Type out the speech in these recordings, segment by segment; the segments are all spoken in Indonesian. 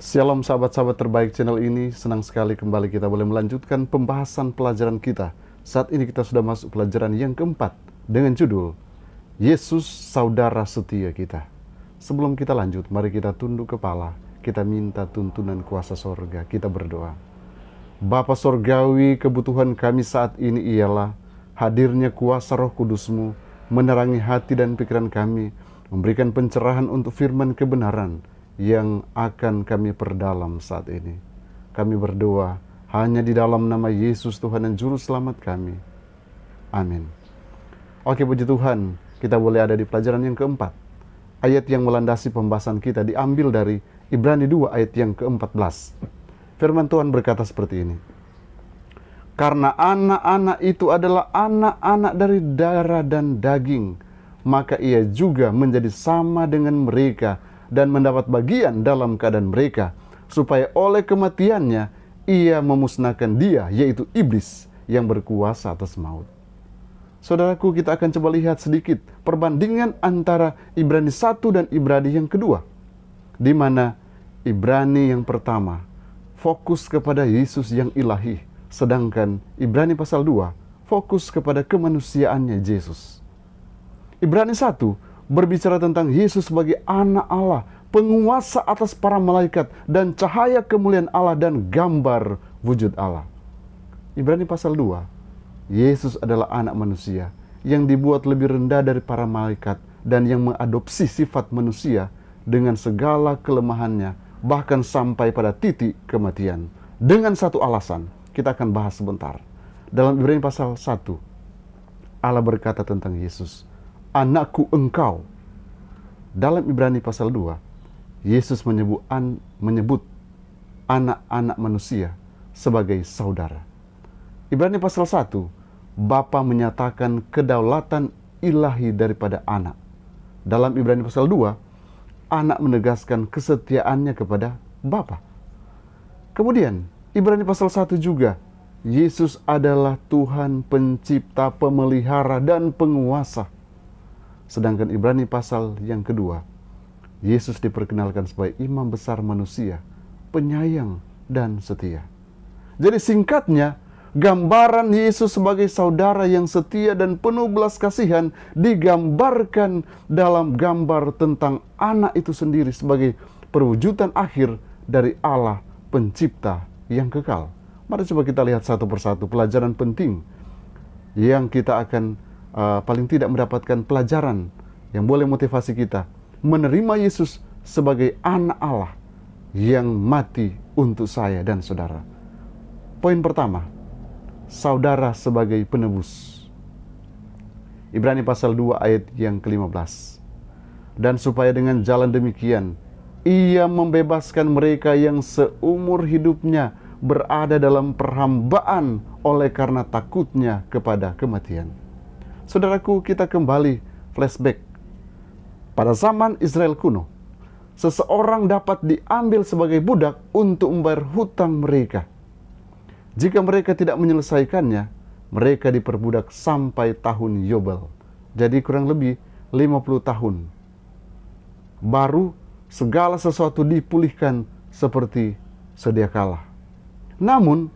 Shalom sahabat-sahabat terbaik channel ini, senang sekali kembali kita boleh melanjutkan pembahasan pelajaran kita. Saat ini kita sudah masuk pelajaran yang keempat dengan judul Yesus Saudara Setia Kita. Sebelum kita lanjut, mari kita tunduk kepala, kita minta tuntunan kuasa sorga, kita berdoa. Bapa Sorgawi, kebutuhan kami saat ini ialah hadirnya kuasa Roh Kudus-Mu menerangi hati dan pikiran kami, memberikan pencerahan untuk firman kebenaran yang akan kami perdalam saat ini. Kami berdoa hanya di dalam nama Yesus Tuhan dan Juru Selamat kami. Amin. Oke, puji Tuhan, kita boleh ada di pelajaran yang keempat. Ayat yang melandasi pembahasan kita diambil dari Ibrani 2 ayat yang ke-14. Firman Tuhan berkata seperti ini. Karena anak-anak itu adalah anak-anak dari darah dan daging, maka ia juga menjadi sama dengan mereka dan mendapat bagian dalam keadaan mereka, supaya oleh kematiannya ia memusnahkan dia, yaitu iblis yang berkuasa atas maut. Saudaraku, kita akan coba lihat sedikit perbandingan antara Ibrani 1 dan Ibrani yang kedua, di mana Ibrani yang pertama fokus kepada Yesus yang ilahi, sedangkan Ibrani pasal 2 fokus kepada kemanusiaannya Yesus. Ibrani 1 berbicara tentang Yesus sebagai anak Allah, penguasa atas para malaikat, dan cahaya kemuliaan Allah dan gambar wujud Allah. Ibrani pasal 2, Yesus adalah anak manusia yang dibuat lebih rendah dari para malaikat dan yang mengadopsi sifat manusia dengan segala kelemahannya, bahkan sampai pada titik kematian. Dengan satu alasan, kita akan bahas sebentar. Dalam Ibrani pasal 1, Allah berkata tentang Yesus, anakku engkau. Dalam Ibrani pasal 2, Yesus menyebut anak-anak manusia sebagai saudara. Ibrani pasal 1, Bapa menyatakan kedaulatan ilahi daripada anak. Dalam Ibrani pasal 2, anak menegaskan kesetiaannya kepada Bapa. Kemudian, Ibrani pasal 1 juga, Yesus adalah Tuhan pencipta, pemelihara, dan penguasa. Sedangkan Ibrani pasal yang kedua, Yesus diperkenalkan sebagai imam besar manusia, penyayang dan setia. Jadi singkatnya, gambaran Yesus sebagai saudara yang setia dan penuh belas kasihan digambarkan dalam gambar tentang anak itu sendiri sebagai perwujudan akhir dari Allah pencipta yang kekal. Mari coba kita lihat satu persatu pelajaran penting yang kita akan paling tidak mendapatkan pelajaran yang boleh motivasi kita menerima Yesus sebagai anak Allah yang mati untuk saya dan saudara. Poin pertama, saudara sebagai penebus. Ibrani pasal 2 ayat yang ke-15. Dan supaya dengan jalan demikian ia membebaskan mereka yang seumur hidupnya berada dalam perhambaan oleh karena takutnya kepada kematian. Saudaraku, kita kembali flashback. Pada zaman Israel kuno, seseorang dapat diambil sebagai budak untuk membayar hutang mereka. Jika mereka tidak menyelesaikannya, mereka diperbudak sampai tahun Yobel. Jadi kurang lebih 50 tahun. Baru segala sesuatu dipulihkan seperti sedia kala. Namun,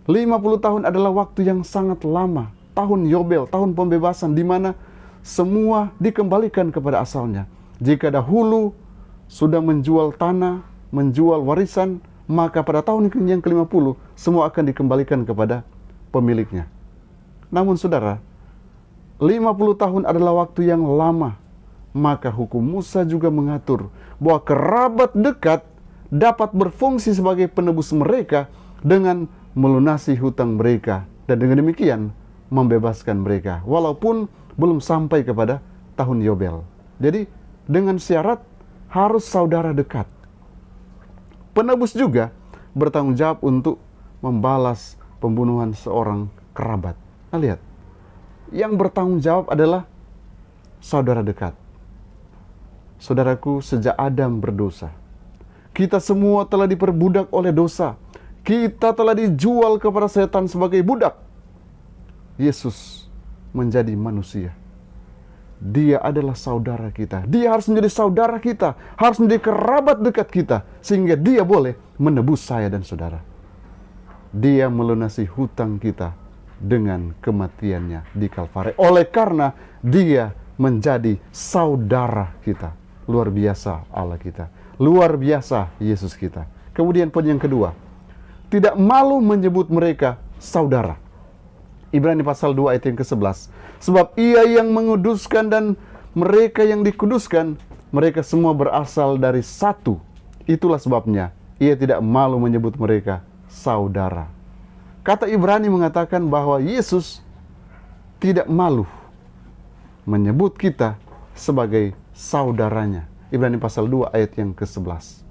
50 tahun adalah waktu yang sangat lama. Tahun Yobel, tahun pembebasan, di mana semua dikembalikan kepada asalnya. Jika dahulu sudah menjual tanah, menjual warisan, maka pada tahun yang ke-50 semua akan dikembalikan kepada pemiliknya. Namun saudara, 50 tahun adalah waktu yang lama. Maka hukum Musa juga mengatur bahwa kerabat dekat dapat berfungsi sebagai penebus mereka dengan melunasi hutang mereka, dan dengan demikian membebaskan mereka walaupun belum sampai kepada tahun Yobel. Jadi dengan syarat harus saudara dekat. Penebus juga bertanggung jawab untuk membalas pembunuhan seorang kerabat. Nah, lihat, yang bertanggung jawab adalah saudara dekat. Saudaraku, sejak Adam berdosa, kita semua telah diperbudak oleh dosa. Kita telah dijual kepada setan sebagai budak. Yesus menjadi manusia. Dia adalah saudara kita. Dia harus menjadi saudara kita, harus menjadi kerabat dekat kita, sehingga dia boleh menebus saya dan saudara. Dia melunasi hutang kita dengan kematiannya di Kalvari. Oleh karena dia menjadi saudara kita. Luar biasa Allah kita. Luar biasa Yesus kita. Kemudian poin yang kedua, tidak malu menyebut mereka saudara. Ibrani pasal 2 ayat yang ke-11. Sebab ia yang menguduskan dan mereka yang dikuduskan, mereka semua berasal dari satu. Itulah sebabnya ia tidak malu menyebut mereka saudara. Kata Ibrani mengatakan bahwa Yesus tidak malu menyebut kita sebagai saudaranya. Ibrani pasal 2 ayat yang ke-11.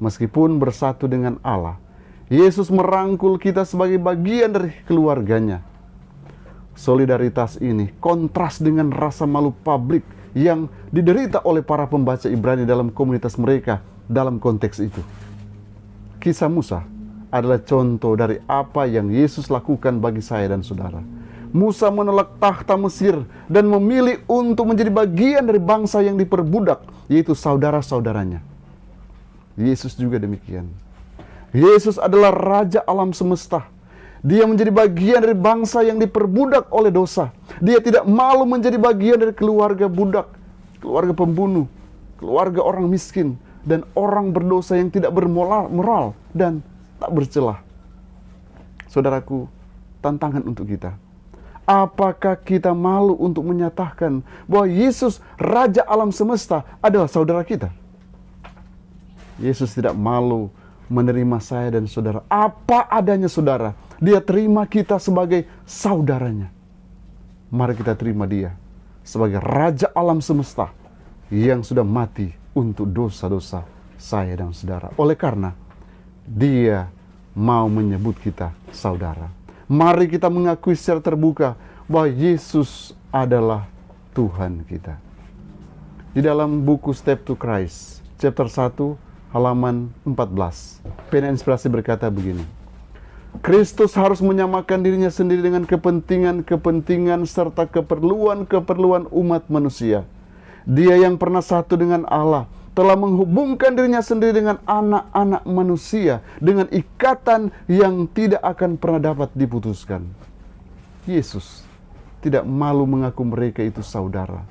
Meskipun bersatu dengan Allah, Yesus merangkul kita sebagai bagian dari keluarganya. Solidaritas ini kontras dengan rasa malu publik yang diderita oleh para pembaca Ibrani dalam komunitas mereka dalam konteks itu. Kisah Musa adalah contoh dari apa yang Yesus lakukan bagi saya dan saudara. Musa menolak tahta Mesir dan memilih untuk menjadi bagian dari bangsa yang diperbudak, yaitu saudara-saudaranya. Yesus juga demikian. Yesus adalah Raja alam semesta. Dia menjadi bagian dari bangsa yang diperbudak oleh dosa. Dia tidak malu menjadi bagian dari keluarga budak, keluarga pembunuh, keluarga orang miskin, dan orang berdosa yang tidak bermoral dan tak bercelah. Saudaraku, tantangan untuk kita. Apakah kita malu untuk menyatakan bahwa Yesus, Raja alam semesta, adalah saudara kita? Yesus tidak malu menerima saya dan saudara apa adanya, saudara. Dia terima kita sebagai saudaranya. Mari kita terima dia sebagai Raja alam semesta yang sudah mati untuk dosa-dosa saya dan saudara. Oleh karena dia mau menyebut kita saudara. Mari kita mengakui secara terbuka bahwa Yesus adalah Tuhan kita. Di dalam buku Step to Christ, chapter 1, halaman 14, pena inspirasi berkata begini. Kristus harus menyamakan dirinya sendiri dengan kepentingan-kepentingan serta keperluan-keperluan umat manusia. Dia yang pernah satu dengan Allah telah menghubungkan dirinya sendiri dengan anak-anak manusia dengan ikatan yang tidak akan pernah dapat diputuskan. Yesus tidak malu mengaku mereka itu saudara.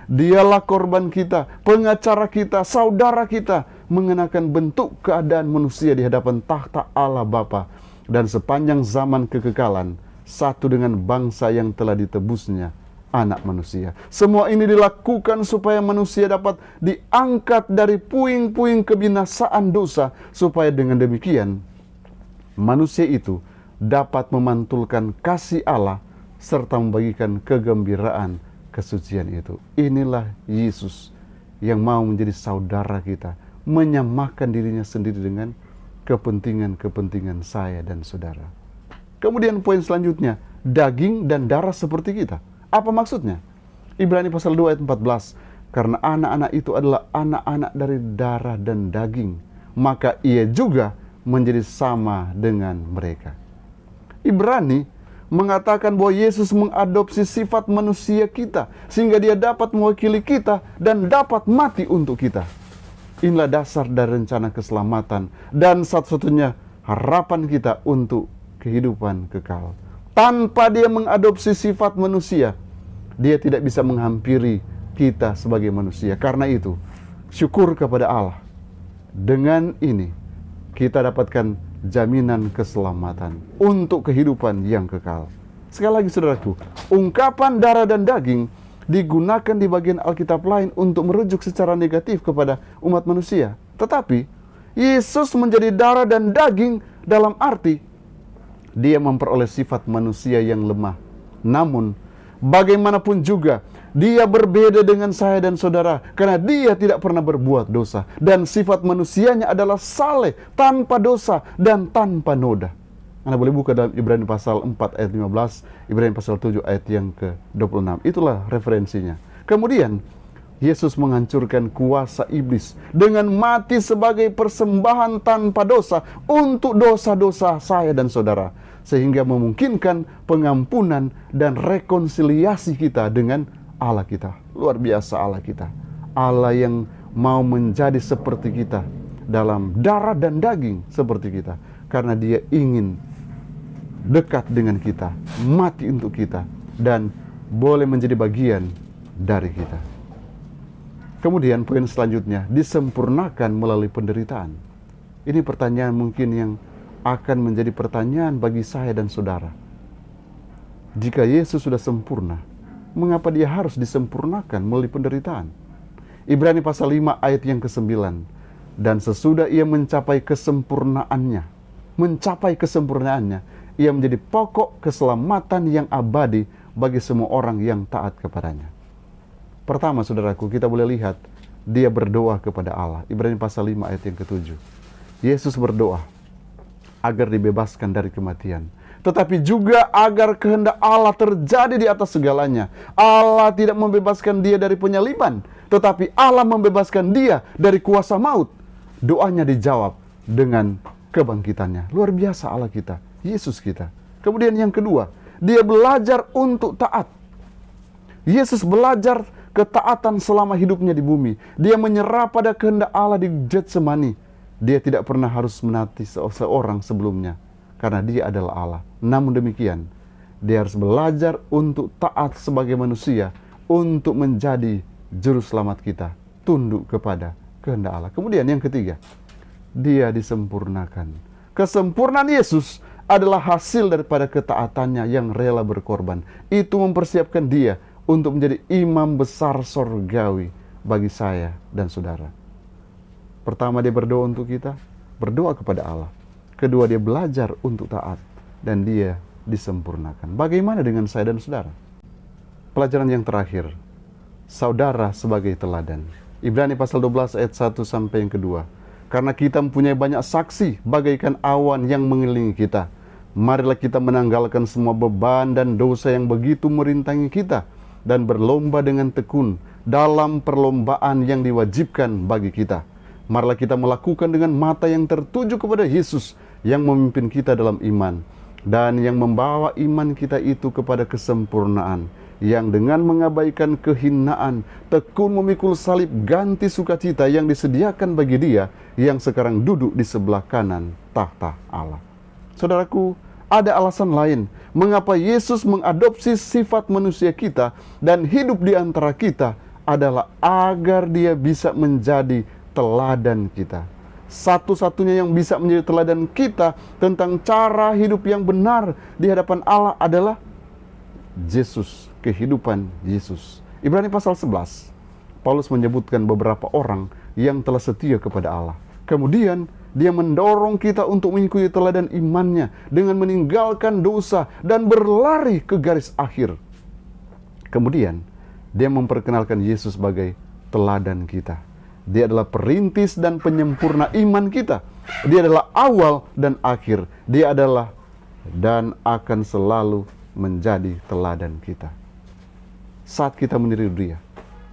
Dialah korban kita, pengacara kita, saudara kita, mengenakan bentuk keadaan manusia di hadapan tahta Allah Bapa, dan sepanjang zaman kekekalan satu dengan bangsa yang telah ditebusnya, anak manusia. Semua ini dilakukan supaya manusia dapat diangkat dari puing-puing kebinasaan dosa, supaya dengan demikian manusia itu dapat memantulkan kasih Allah serta membagikan kegembiraan kesucian itu. Inilah Yesus yang mau menjadi saudara kita, menyamakan dirinya sendiri dengan kepentingan-kepentingan saya dan saudara. Kemudian poin selanjutnya, daging dan darah seperti kita. Apa maksudnya? Ibrani pasal 2 ayat 14. Karena anak-anak itu adalah anak-anak dari darah dan daging, maka ia juga menjadi sama dengan mereka. Ibrani mengatakan bahwa Yesus mengadopsi sifat manusia kita, sehingga dia dapat mewakili kita dan dapat mati untuk kita. Inilah dasar dari rencana keselamatan dan satu-satunya harapan kita untuk kehidupan kekal. Tanpa dia mengadopsi sifat manusia, dia tidak bisa menghampiri kita sebagai manusia. Karena itu, syukur kepada Allah. Dengan ini, kita dapatkan jaminan keselamatan untuk kehidupan yang kekal. Sekali lagi saudaraku, ungkapan darah dan daging digunakan di bagian Alkitab lain untuk merujuk secara negatif kepada umat manusia. Tetapi Yesus menjadi darah dan daging dalam arti dia memperoleh sifat manusia yang lemah. Namun bagaimanapun juga dia berbeda dengan saya dan saudara, karena dia tidak pernah berbuat dosa, dan sifat manusianya adalah saleh, tanpa dosa dan tanpa noda. Anda boleh buka dalam Ibrani pasal 4 ayat 15, Ibrani pasal 7 ayat yang ke-26. Itulah referensinya. Kemudian Yesus menghancurkan kuasa iblis dengan mati sebagai persembahan tanpa dosa untuk dosa-dosa saya dan saudara, sehingga memungkinkan pengampunan dan rekonsiliasi kita dengan Allah kita, luar biasa Allah kita. Allah yang mau menjadi seperti kita, dalam darah dan daging seperti kita. Karena Dia ingin dekat dengan kita, mati untuk kita, dan boleh menjadi bagian dari kita. Kemudian poin selanjutnya, disempurnakan melalui penderitaan. Ini pertanyaan mungkin yang akan menjadi pertanyaan bagi saya dan saudara. Jika Yesus sudah sempurna, mengapa Dia harus disempurnakan melalui penderitaan? Ibrani pasal 5 ayat yang ke-9. Dan sesudah Ia mencapai kesempurnaannya, Ia menjadi pokok keselamatan yang abadi bagi semua orang yang taat kepadanya. Pertama, saudaraku, kita boleh lihat Dia berdoa kepada Allah. Ibrani pasal 5 ayat yang ke-7. Yesus berdoa agar dibebaskan dari kematian, tetapi juga agar kehendak Allah terjadi di atas segalanya. Allah tidak membebaskan Dia dari penyaliban, tetapi Allah membebaskan Dia dari kuasa maut. Doanya dijawab dengan kebangkitannya. Luar biasa Allah kita, Yesus kita. Kemudian yang kedua, Dia belajar untuk taat. Yesus belajar ketaatan selama hidupnya di bumi. Dia menyerah pada kehendak Allah di Getsemani. Dia tidak pernah harus menaati seorang sebelumnya, karena Dia adalah Allah. Namun demikian, Dia harus belajar untuk taat sebagai manusia, untuk menjadi juru selamat kita, tunduk kepada kehendak Allah. Kemudian yang ketiga, Dia disempurnakan. Kesempurnaan Yesus adalah hasil daripada ketaatannya yang rela berkorban. Itu mempersiapkan Dia untuk menjadi imam besar sorgawi bagi saya dan saudara. Pertama, Dia berdoa untuk kita, berdoa kepada Allah. Kedua, Dia belajar untuk taat, dan Dia disempurnakan. Bagaimana dengan saya dan saudara? Pelajaran yang terakhir, saudara sebagai teladan. Ibrani pasal 12 ayat 1 sampai yang kedua. Karena kita mempunyai banyak saksi bagaikan awan yang mengelilingi kita, marilah kita menanggalkan semua beban dan dosa yang begitu merintangi kita, dan berlomba dengan tekun dalam perlombaan yang diwajibkan bagi kita. Marilah kita melakukan dengan mata yang tertuju kepada Yesus yang memimpin kita dalam iman, dan yang membawa iman kita itu kepada kesempurnaan, yang dengan mengabaikan kehinaan tekun memikul salib ganti sukacita yang disediakan bagi Dia yang sekarang duduk di sebelah kanan tahta Allah. Saudaraku, ada alasan lain mengapa Yesus mengadopsi sifat manusia kita dan hidup di antara kita, adalah agar Dia bisa menjadi teladan kita. Satu-satunya yang bisa menjadi teladan kita tentang cara hidup yang benar di hadapan Allah adalah Yesus, kehidupan Yesus. Ibrani pasal 11, Paulus menyebutkan beberapa orang yang telah setia kepada Allah. Kemudian Dia mendorong kita untuk mengikuti teladan imannya dengan meninggalkan dosa dan berlari ke garis akhir. Kemudian Dia memperkenalkan Yesus sebagai teladan kita. Dia adalah perintis dan penyempurna iman kita. Dia adalah awal dan akhir. Dia adalah dan akan selalu menjadi teladan kita. Saat kita meniru Dia,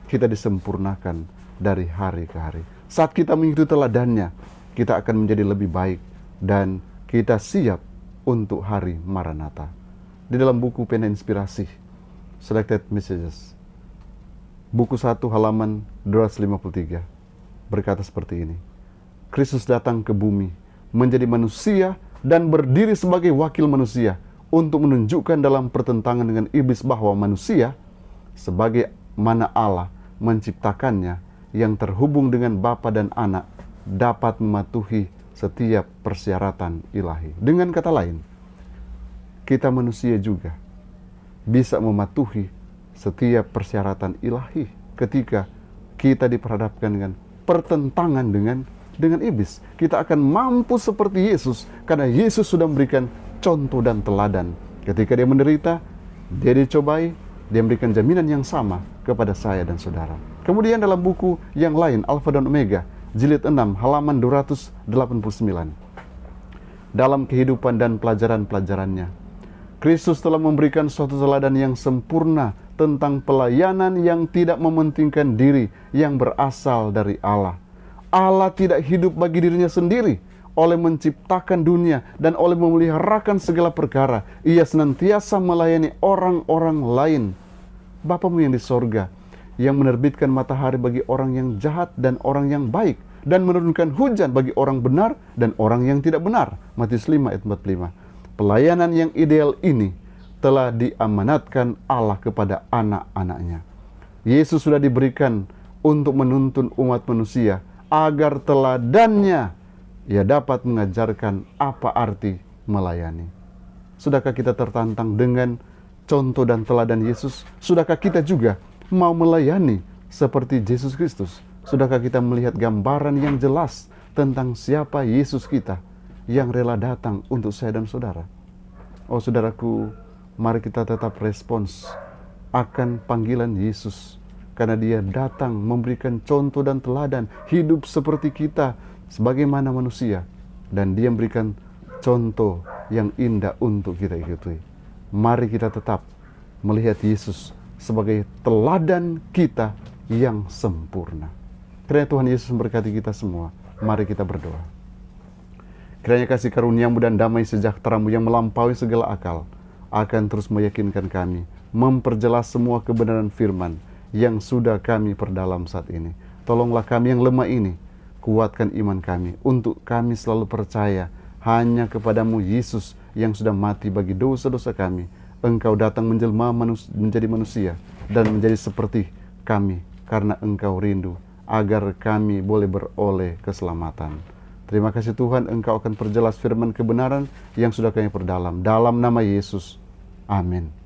kita disempurnakan dari hari ke hari. Saat kita mengikuti teladannya, kita akan menjadi lebih baik dan kita siap untuk hari Maranatha. Di dalam buku Pena Inspirasi, Selected Messages, buku 1 halaman 253, berkata seperti ini. Kristus datang ke bumi, menjadi manusia dan berdiri sebagai wakil manusia untuk menunjukkan dalam pertentangan dengan iblis bahwa manusia, sebagai mana Allah menciptakannya, yang terhubung dengan Bapa dan Anak, dapat mematuhi setiap persyaratan ilahi. Dengan kata lain, kita manusia juga bisa mematuhi setiap persyaratan ilahi ketika kita diperhadapkan dengan pertentangan dengan iblis. Kita akan mampu seperti Yesus karena Yesus sudah memberikan contoh dan teladan. Ketika Dia menderita, Dia dicobai, Dia memberikan jaminan yang sama kepada saya dan saudara. Kemudian dalam buku yang lain, Alfa dan Omega, jilid 6 halaman 289, dalam kehidupan dan pelajaran-pelajarannya, Kristus telah memberikan suatu teladan yang sempurna tentang pelayanan yang tidak mementingkan diri, yang berasal dari Allah. Allah tidak hidup bagi dirinya sendiri oleh menciptakan dunia dan oleh memeliharakan segala perkara. Ia senantiasa melayani orang-orang lain. Bapamu yang di sorga, yang menerbitkan matahari bagi orang yang jahat dan orang yang baik, dan menurunkan hujan bagi orang benar dan orang yang tidak benar. Matius 5 ayat 45. Pelayanan yang ideal ini telah diamanatkan Allah kepada anak-anaknya. Yesus sudah diberikan untuk menuntun umat manusia agar teladannya ia dapat mengajarkan apa arti melayani. Sudahkah kita tertantang dengan contoh dan teladan Yesus? Sudahkah kita juga mau melayani seperti Yesus Kristus? Sudahkah kita melihat gambaran yang jelas tentang siapa Yesus kita yang rela datang untuk saya dan saudara? Oh saudaraku, mari kita tetap respons akan panggilan Yesus, karena dia datang memberikan contoh dan teladan hidup seperti kita sebagaimana manusia, dan dia memberikan contoh yang indah untuk kita ikuti. Mari kita tetap melihat Yesus sebagai teladan kita yang sempurna. Kiranya Tuhan Yesus memberkati kita semua. Mari kita berdoa. Kiranya kasih karunia-Mu dan damai sejahtera-Mu yang melampaui segala akal akan terus meyakinkan kami, memperjelas semua kebenaran firman yang sudah kami perdalam saat ini. Tolonglah kami yang lemah ini, kuatkan iman kami untuk kami selalu percaya hanya kepadamu Yesus yang sudah mati bagi dosa-dosa kami. Engkau datang menjelma menjadi manusia dan menjadi seperti kami karena Engkau rindu agar kami boleh beroleh keselamatan. Terima kasih Tuhan, Engkau akan perjelas firman kebenaran yang sudah kami perdalam. Dalam nama Yesus, amin.